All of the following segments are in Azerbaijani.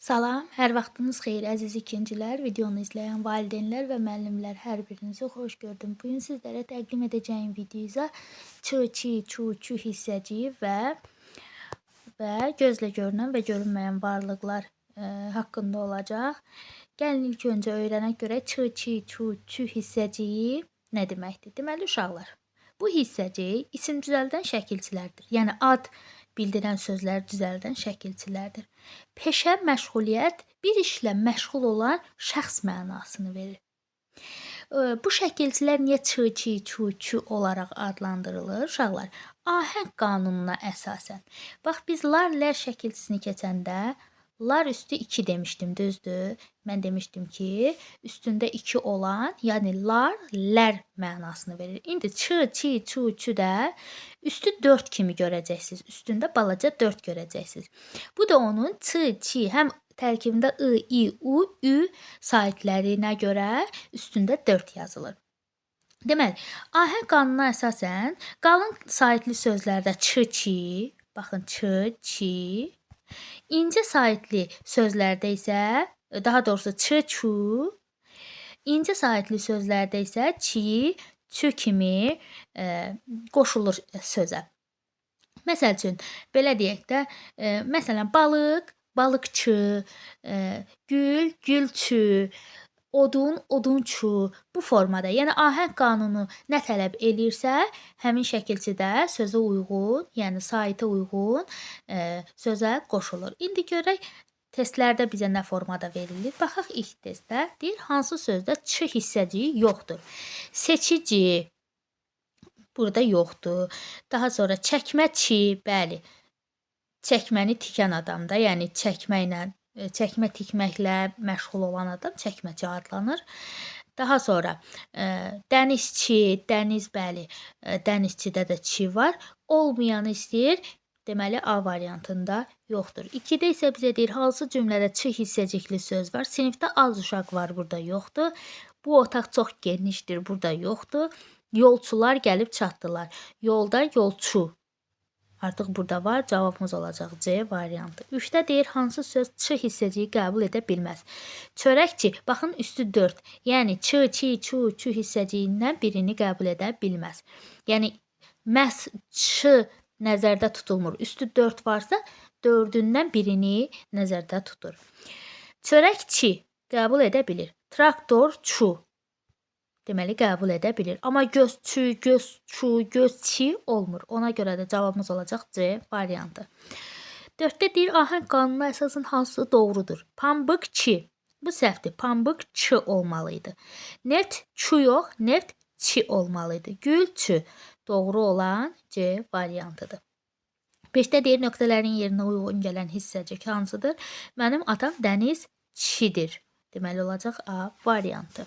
Salam, hər vaxtınız xeyir əziz ikincilər, videonu izləyən valideynlər və müəllimlər hər birinizi xoş gördüm. Bu gün sizlərə təqdim edəcəyim videoda ç, çi, çu, çü hissəciyi və gözlə görünən və görünməyən varlıqlar haqqında olacaq. Gəlin ilk öncə öyrənək görək ç, çi, çu, çü hissəciyi nə deməkdir? Deməli uşaqlar, bu hissəcik isim düzəldən şəkilçilərdir. Yəni ad bildirən sözlər düzəldən şəkilçilərdir. Peşə, məşğuliyyət, bir işlə məşğul olan şəxs mənasını verir. Bu şəkilçilər niyə ç, çi, çu, çü olaraq adlandırılır? Uşaqlar, ahəng qanununa əsasən. Bax, biz lar, lər şəkilçisini keçəndə lar üstü 2 demişdim, düzdür? Mən demişdim ki, üstündə 2 olan, yəni lar, lər mənasını verir. İndi ç, çi, çu, çü də üstü 4 kimi görəcəksiniz. Üstündə balaca 4 görəcəksiniz. Bu da onun ç, çi, həm tərkibində I, I, U, Ü saitlərinə görə üstündə 4 yazılır. Deməli, ahəng qanununa əsasən qalın saitli sözlərdə ç, çi, baxın ç, çi, İnce saitli sözlərdə isə, daha doğrusu ç, çu, ince saitli sözlərdə isə çi, çü kimi qoşulur sözə. Məsəl üçün, belə deyək də, məsələn, balıq, balıqçı, gül, gülçü, odun, odunçu bu formada. Yəni ahəng qanunu nə tələb eləyirsə, həmin şəkilçidə sözə uyğun, yəni saitə uyğun sözə qoşulur. İndi görək testlərdə bizə nə formada verilir. Baxaq ilk testdə. Deyir, hansı sözdə ç hissəciyi yoxdur? Seçici burada yoxdur. Daha sonra çəkməçi, bəli. Çəkməni tikən adam da, yəni çəkmə tikməklə məşğul olan adam çəkməçi adlanır. Daha sonra dənizçi, dəniz, bəli, dənizçidə də çi var. Olmayanı istəyir, deməli A variantında yoxdur. 2-də isə bizə deyir, hansı cümlədə ç hissəcikli söz var? Sinifdə az uşaq var, burada yoxdur. Bu otaq çox genişdir, burada yoxdur. Yolçular gəlib çatdılar. Yolda yolçu. Artıq burada var, cavabımız olacaq C variantı. 3-də deyir, hansı söz ç hissəciyi qəbul edə bilməz? Çörəkçi, baxın üstü 4. Yəni ç, çi, çu, çü hissəciyindən birini qəbul edə bilməz. Yəni məhz ç nəzərdə tutulmur. Üstü 4 varsa 4-ündən birini nəzərdə tutur. Çörəkçi qəbul edə bilir. Traktorçu deməli qəbul edə bilir. Amma göz çü, göz çu, göz çi olmur. Ona görə də cavabımız olacaq C variantı. 4-də deyir, ahəng qanununa əsasən hansı doğrudur? Pambıq çi. Bu səhvdir. Pambıq çı olmalıydı. Neft çu yox, neft çi olmalıydı. Gül çü. Doğru olan C variantıdır. 5-də deyir, nöqtələrin yerinə uyğun gələn hissəcik hansıdır? Mənim atam dəniz çidir. Deməli olacaq A variantı.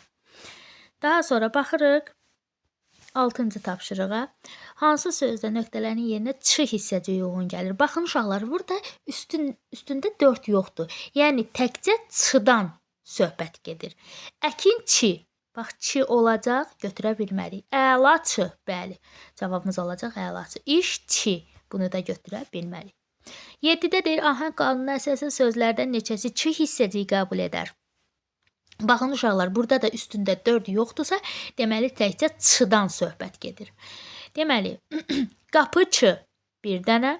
Daha sonra baxırıq 6-cı tapşırığa. Hansı sözdə nöqtələrin yerinə ç hissəciyi uyğun gəlir? Baxın uşaqlar, burada üstündə 4 yoxdur. Yəni təkcə ç-dan söhbət gedir. Əkinçi, bax çi olacaq, götürə bilmərik. Əlaçı, bəli. Cavabımız olacaq əlaçı. İşçi, bunu da götürə bilmərik. 7-də deyir, ahəng qanununa əsasən sözlərdən neçəsi ç hissəciyi qəbul edər? Baxın uşaqlar, burada da üstündə 4 yoxdursa, deməli təkcə ç-dan söhbət gedir. Deməli, qapıçı 1 dənə,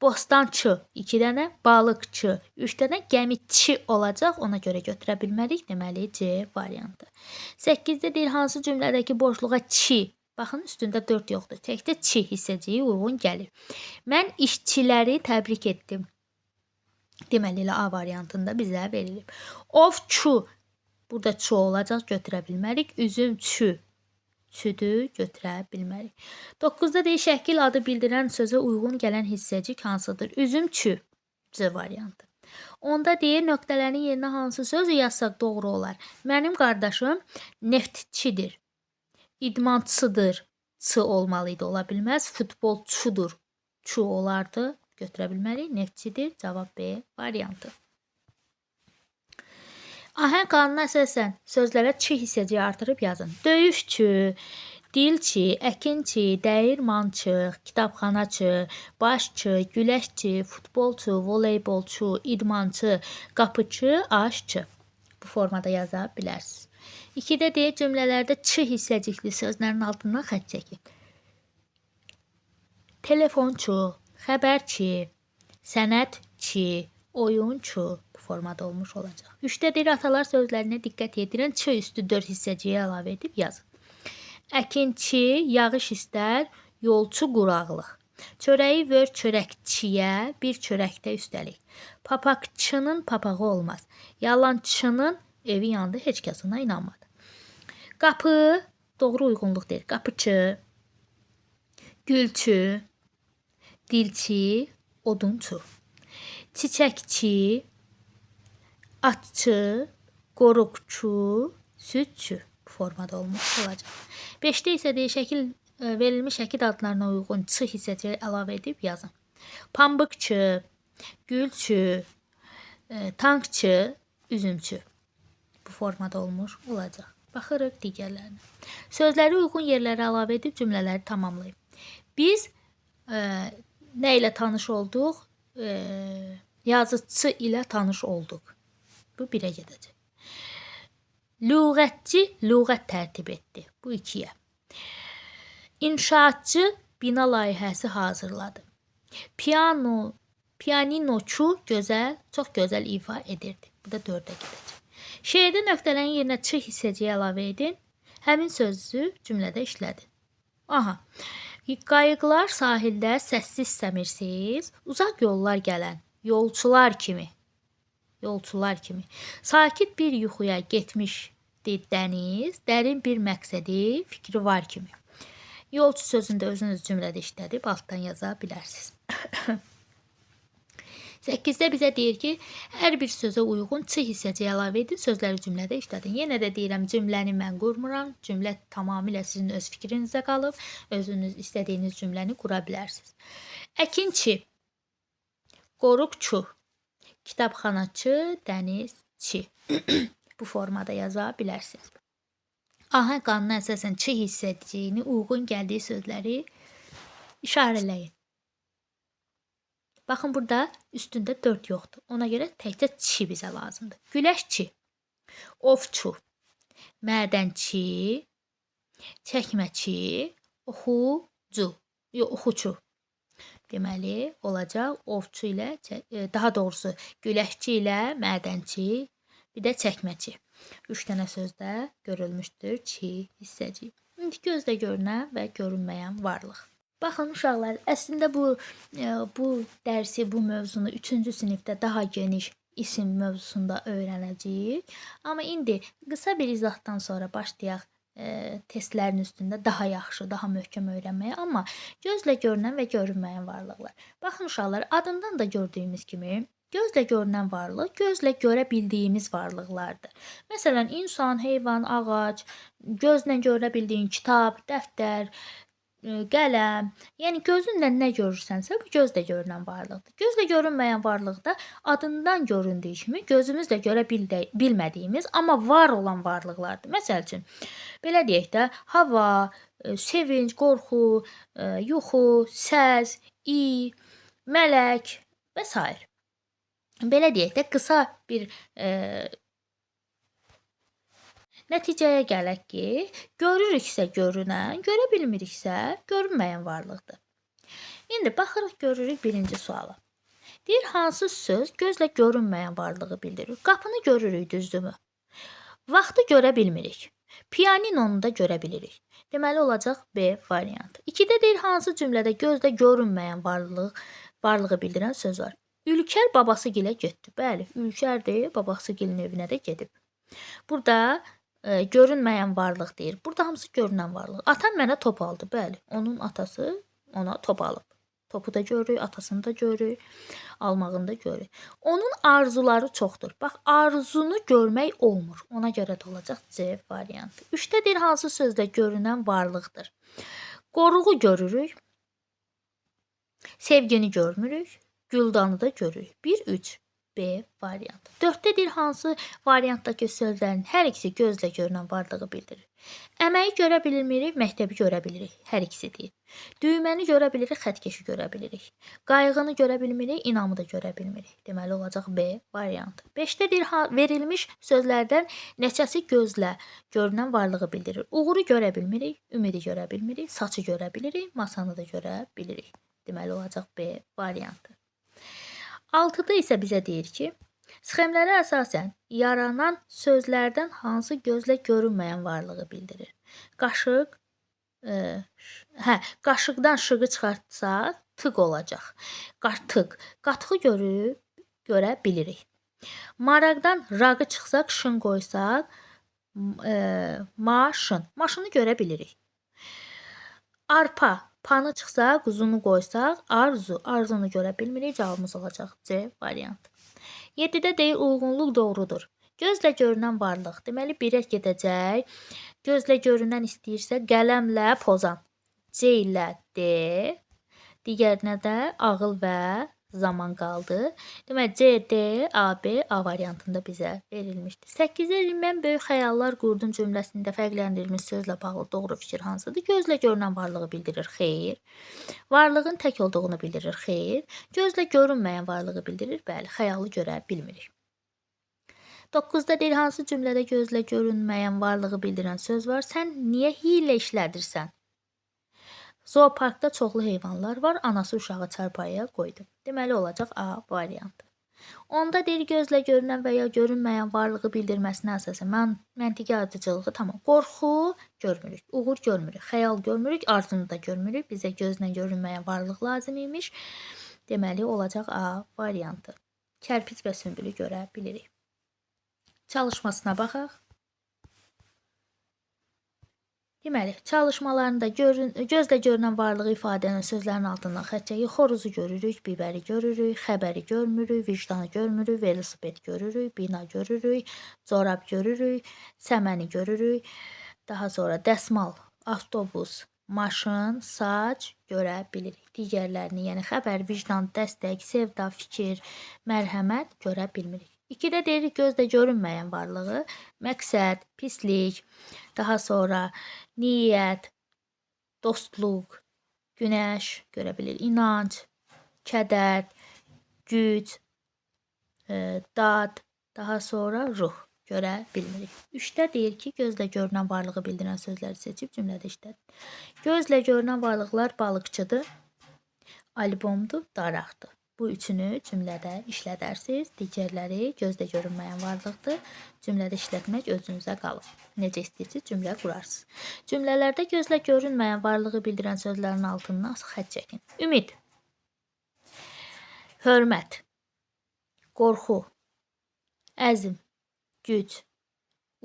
bostançı 2 dənə, balıqçı 3 dənə, gəmiçi olacaq, ona görə götürə bilmərik, deməli C variantı. 8-də deyir, hansı cümlədəki boşluğa çi, baxın üstündə 4 yoxdur, təkcə çi hissəciyi uyğun gəlir. Mən işçiləri təbrik etdim. Deməli, A variantında bizə verilib. Ovçu, burada çu olacaq, götürə bilmərik. Üzüm çü, çüdür, götürə bilmərik. 9-da deyir, şəkil adı bildirən sözə uyğun gələn hissəcik hansıdır? Üzüm çü, C variantı. 10-da deyir, nöqtələrin yerinə hansı sözü yazsaq doğru olar? Mənim qardaşım neftçidir, idmançıdır, çı olmalıydı, ola bilməz. Futbolçudur, çu olardı, götürə bilmərik. Neftçidir, cavab B variantı. Ahəng qanununa əsasən sözlərə ç hissəciyi artırıb yazın. Döyüşçü, Dilçi, əkinçi, dəyirmançı, kitabxanaçı, başçı, güləşçi, futbolçu, voleybolçu, idmançı, qapıçı, aşçı. Bu formada yaza bilərsiniz. 2-də deyir cümlələrdə ç hissəcikli sözlərin altından xətt çəkin. Telefonçu, xəbərçi, sənətçi, oyunçu bu formada olmuş olacaq. 3-də deyir atalar sözlərinə diqqət yetirin. Ç üstü 4 hissəciyə əlavə edib yazın. Əkinçi yağış istər, yolçu quraqlıq. Çörəyi ver çörəkçiyə, bir çörəkdə üstəlik. Papaqçının papağı olmaz. Yalançının evi yandı, heç kəs ona inanmadı. Qapı, doğru uyğunluq deyir. Qapıçı, gülçü, dilçi, odunçu. Çiçəkçi, atçı, qoruqçu, südçü bu formada olmuş olacaq. 5-də isə deyir şəkil verilmiş şəkil adlarına uyğun ç hissəciyi əlavə edib yazın. Pambıqçı, gülçü, tankçı, üzümçü bu formada olmuş olacaq. Baxırıq digərlərinə. Sözləri uyğun yerlərə əlavə edib cümlələri tamamlayın. Biz nə ilə tanış olduq? Yazıçı ilə tanış olduq. Bu 1-ə gedəcək. Lüğətçi lüğət tərtib etdi. Bu 2-yə. İnşaatçı bina layihəsi hazırladı. Pianinoçu çox gözəl ifa edirdi. Bu da 4-ə gedəcək. Şeirdə nöqtələrin yerinə ç hissəciyi əlavə edin. Həmin sözü cümlədə işlədin. Aha. Qayıqlar sahildə səssiz səmirsiz, uzaq yollar gələn yolçular kimi. Sakit bir yuxuya getmişdi dəniz, dərin bir məqsədi, fikri var kimi. Yolçu sözünü də özünüz cümlədə işlədib altdan yaza bilərsiniz. 8-də bizə deyir ki, hər bir sözə uyğun ç hissəciyi əlavə edin, sözləri cümlədə işlədin. Yenə də deyirəm, cümləni mən qurmuram. Cümlə tamamilə sizin öz fikrinizə qalıb. Özünüz istədiyiniz cümləni qura bilərsiniz. Əkinçi, qoruqçu, kitabxanaçı, dənizçi. Bu formada yaza bilərsiniz. Ahəng qanuna əsasən ç hissəciyini uyğun gəldiyi sözləri işarələyin. Baxın, burada üstündə 4 yoxdur. Ona görə təkcə ç bizə lazımdır. Güləşçi, ovçu, mədənçi, çəkməçi, oxucu. Deməli, olacaq ovçu ilə, daha doğrusu güləşçi ilə mədənçi, bir də çəkməçi. 3 dənə sözdə görülmüşdür ç hissəci. İndi gözlə görünən və görünməyən varlıq. Baxın uşaqlar, əslində bu dərsi, bu mövzunu 3-cü sinifdə daha geniş isim mövzusunda öyrənəcəyik. Amma indi qısa bir izahdan sonra başlayaq testlərin üstündə daha yaxşı, daha möhkəm öyrənməyə. Amma gözlə görünən və görünməyən varlıqlar. Baxın uşaqlar, adından da gördüyümüz kimi gözlə görünən varlıq, gözlə görə bildiyimiz varlıqlardır. Məsələn, insan, heyvan, ağac, gözlə görə bildiyin kitab, dəftər, qələm, yəni gözünlə nə görürsənsə, bu gözlə görünən varlıqdır. Gözlə görünməyən varlıq da adından göründüyü kimi gözümüzlə görə bilmədiyimiz, amma var olan varlıqlardır. Məsəl üçün, belə deyək də, hava, sevinc, qorxu, yuxu, səs, iy, mələk və s. Belə deyək də, qısa bir nəticəyə gələk ki, görürüksə görünən, görə bilmiriksə görünməyən varlıqdır. İndi baxırıq, görürük birinci suala. Deyir, hansı söz gözlə görünməyən varlığı bildirir? Qapını görürük, düzdürmü? Vaxtı görə bilmirik. Pianinonu da görə bilirik. Deməli, olacaq B variantı. 2-də deyir, hansı cümlədə gözlə görünməyən varlığı bildirən söz var? Ülkər babası gilə getdi. Bəli, Ülkər deyir, babası gilin evinə də gedib. Burada görünməyən varlıq deyir. Burada hamısı görünən varlıq. Atam mənə top aldı. Bəli, onun atası ona top alıb. Topu da görürük, atasını da görürük, almağını da görürük. Onun arzuları çoxdur. Bax, arzunu görmək olmur. Ona görə də olacaq C variantı. 3-də deyir, hansı sözdə görünən varlıqdır? Qoruğu görürük, sevgini görmürük, güldanı da görürük. 1-3. B variantı. 4-də hansı variantdakı sözlərin hər ikisi gözlə görünən varlığı bildirir? Əməyi görə bilmirik, məktəbi görə bilirik. Hər ikisi deyil. Düyməni görə bilirik, xəttkeşi görə bilirik. Qayğını görə bilmirik, inamı da görə bilmirik. Deməli olacaq B variantı. 5-də verilmiş sözlərdən neçəsi gözlə görünən varlığı bildirir? Uğuru görə bilmirik, ümidi görə bilmirik, saçı görə bilirik, masanı da görə bilirik. Deməli olacaq B variantı. 6-da isə bizə deyir ki, sxemlərə əsasən yaranan sözlərdən hansı gözlə görünməyən varlığı bildirir? Qaşıq, qaşıqdan şığı çıxartsaq, tık olacaq. Tık, qatığı görə bilirik. Maraqdan rağı çıxsaq, şın qoysaq, maşın, maşını görə bilirik. Arpa, panı çıxsa, quzunu qoysaq, arzu, arzunu görə bilmirik. Cavabımız olacaq C variantı. 7-də deyir, uyğunluq doğrudur. Gözlə görünən varlıq. Deməli, 1-ə gedəcək. Gözlə görünən istəyirsə, qələmlə pozan. C ilə D. Digərinə də ağıl və zaman qaldı. Deməli, C, D, A, B, A variantında bizə verilmişdir. 8-də mən böyük xəyallar qurdum cümləsində fərqləndirilmiş sözlə bağlı doğru fikir hansıdır? Gözlə görünən varlığı bildirir, xeyr. Varlığın tək olduğunu bildirir, xeyr. Gözlə görünməyən varlığı bildirir, bəli, xəyalı görə bilmirik. 9-da deyir, hansı cümlədə gözlə görünməyən varlığı bildirən söz var? Sən niyə hiylə işlədirsən? Zooparkda çoxlu heyvanlar var, anası uşağı çarpayıya qoydu. Deməli olacaq A variantı. 10-da deyir, gözlə görünən və ya görünməyən varlığı bildirməsinə əsasən məntiqi ardıcılığı tamam. Qorxu görmürük, uğur görmürük, xəyal görmürük, arzunu da görmürük. Bizə gözlə görünməyən varlıq lazım imiş. Deməli olacaq A variantı. Kərpic və sümbülü görə bilirik. Çalışmasına baxaq. Deməli, çalışmalarında gözlə görünən varlığı ifadə edən sözlərin altından xətt çəkir. Xoruzu görürük, bibəri görürük, xəbəri görmürük, vicdanı görmürük, velosiped görürük, bina görürük, corab görürük, səməni görürük. Daha sonra dəsmal, avtobus, maşın, saç görə bilirik. Digərlərini, yəni xəbər, vicdan, dəstək, sevda, fikir, mərhəmət görə bilmirik. 2-də deyirik, gözlə görünməyən varlığı, məqsəd, pislik, daha sonra niyyət, dostluq, günəş görə bilir, inanc, kədər, güc, dad, daha sonra ruh görə bilmirik. 3-də deyir ki, gözlə görünən varlığı bildirən sözləri seçib cümlədə işlədir. Gözlə görünən varlıqlar balıqçıdır, albomdur, daraqdır. Bu üçünü cümlədə işlədərsiniz. Digərləri gözlə görünməyən varlıqdır. Cümlədə işlətmək özünüzə qalır. Necə istəyirsiniz cümlə qurarsınız. Cümlələrdə gözlə görünməyən varlığı bildirən sözlərin altından xətt çəkin. Ümid, hörmət, qorxu, əzm, güc,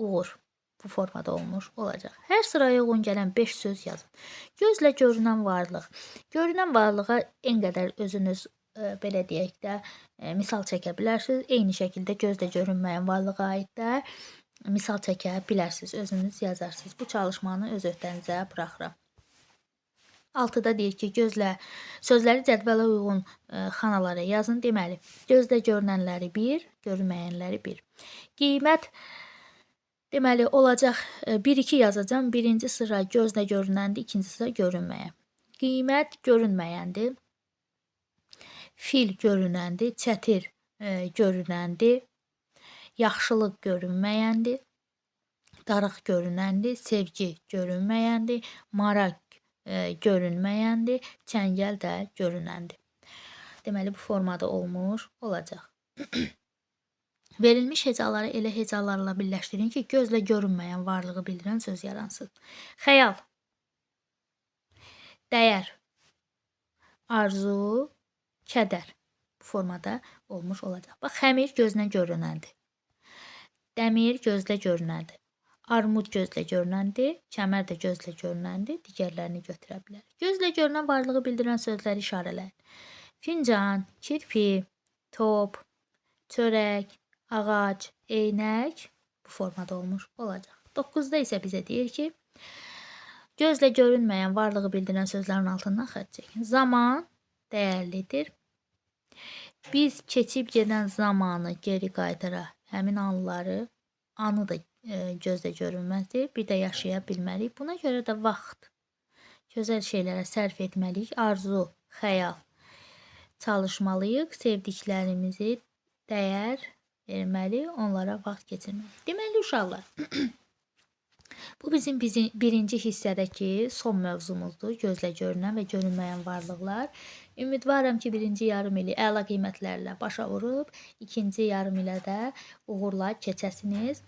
uğur. Bu formada olmuş olacaq. Hər sıraya uyğun gələn 5 söz yazın. Gözlə görünən varlıq. Görünən varlığa en qədər özünüz belə deyək də misal çəkə bilərsiniz. Eyni şəkildə gözlə görünməyən varlığa aid də misal çəkə bilərsiniz. Özünüz yazarsınız. Bu çalışmanı öz öhdənizə buraxıram. 6-da deyir ki, sözləri cədvələ uyğun xanalara yazın. Deməli, gözlə görünənləri 1, görünməyənləri 1. Qiymət deməli olacaq 1-2 yazacağam. Birinci sıra gözlə görünəndir, ikinci sıra görünməyən. Qiymət görünməyəndir. Fil görünəndir, çətir görünəndir, yaxşılıq görünməyəndir, darıq görünəndir, sevgi görünməyəndir, maraq görünməyəndir, çəngəl də görünəndir. Deməli, bu formada olmuş olacaq. Verilmiş hecaları elə hecalarla birləşdirin ki, gözlə görünməyən varlığı bildirən söz yaransın. Xəyal, dəyər, arzu, kədər. Bu formada olmuş olacaq. Bax, xəmir gözlə görünəndir. Dəmir gözlə görünəndir. Armud gözlə görünəndir. Kəmər də gözlə görünəndir. Digərlərini götürə bilər. Gözlə görünən varlığı bildirən sözləri işarələyin. Fincan, kirpi, top, çörək, ağac, eynək bu formada olmuş olacaq. 9-da isə bizə deyir ki, gözlə görünməyən varlığı bildirən sözlərin altından xətt çəkin. Zaman dəyərlidir. Biz keçib gedən zamanı geri qaytara, həmin anları, anı da gözlə görünməzdir. Bir də yaşaya bilmərik. Buna görə də vaxt gözəl şeylərə sərf etməliyik. Arzu, xəyal çalışmalıyıq. Sevdiklərimizi dəyər verməli, onlara vaxt keçirməli. Deməli uşaqlar, bu bizim birinci hissədəki son mövzumuzdur. Gözlə görünən və görünməyən varlıqlar. Ümidvaram ki, birinci yarım ili əla qiymətlərlə başa vurub, ikinci yarım ilə də uğurla keçəsiniz.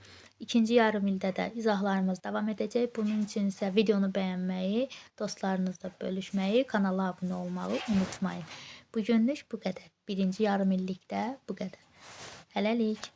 İkinci yarım ildə də izahlarımız davam edəcək. Bunun üçün isə videonu bəyənməyi, dostlarınızla bölüşməyi, kanala abunə olmağı unutmayın. Bugünlük bu qədər. Birinci yarım illikdə bu qədər. Hələlik.